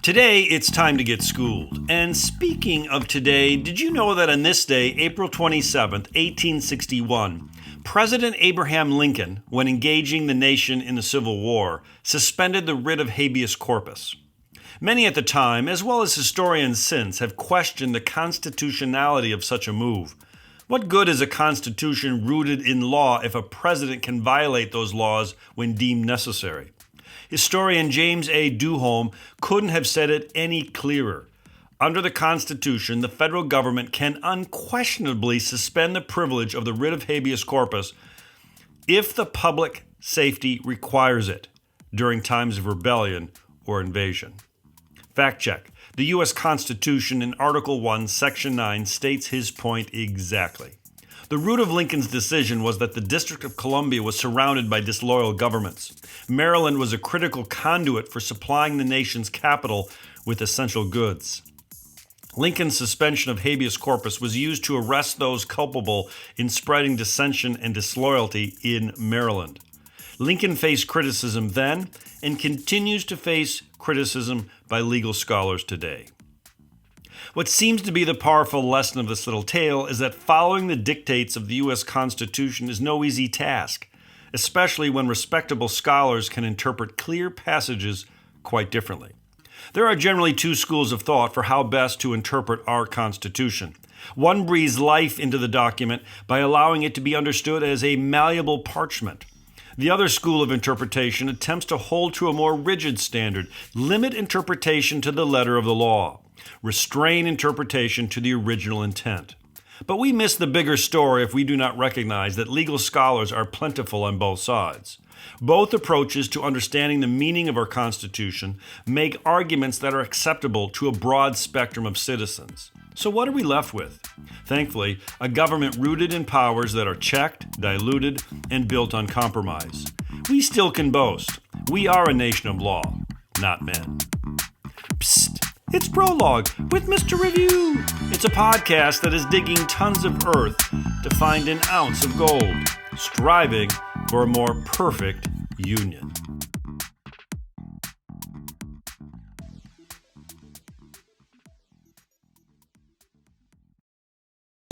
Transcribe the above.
Today, it's time to get schooled. And speaking of today, did you know that on this day, April 27th, 1861, President Abraham Lincoln, when engaging the nation in the Civil War, suspended the writ of habeas corpus? Many at the time, as well as historians since, have questioned the constitutionality of such a move. What good is a constitution rooted in law if a president can violate those laws when deemed necessary? Historian James A. Duholm couldn't have said it any clearer. Under the Constitution, the federal government can unquestionably suspend the privilege of the writ of habeas corpus if the public safety requires it during times of rebellion or invasion. Fact check. The U.S. Constitution in Article 1, Section 9 states his point exactly. The root of Lincoln's decision was that the District of Columbia was surrounded by disloyal governments. Maryland was a critical conduit for supplying the nation's capital with essential goods. Lincoln's suspension of habeas corpus was used to arrest those culpable in spreading dissension and disloyalty in Maryland. Lincoln faced criticism then and continues to face criticism by legal scholars today. What seems to be the powerful lesson of this little tale is that following the dictates of the U.S. Constitution is no easy task, especially when respectable scholars can interpret clear passages quite differently. There are generally two schools of thought for how best to interpret our Constitution. One breathes life into the document by allowing it to be understood as a malleable parchment. The other school of interpretation attempts to hold to a more rigid standard, limit interpretation to the letter of the law, restrain interpretation to the original intent. But we miss the bigger story if we do not recognize that legal scholars are plentiful on both sides. Both approaches to understanding the meaning of our Constitution make arguments that are acceptable to a broad spectrum of citizens. So what are we left with? Thankfully, a government rooted in powers that are checked, diluted, and built on compromise. We still can boast. We are a nation of law, not men. Psst, it's PROLOG with MR.REVIEW. It's a podcast that is digging tons of earth to find an ounce of gold, striving for a more perfect union.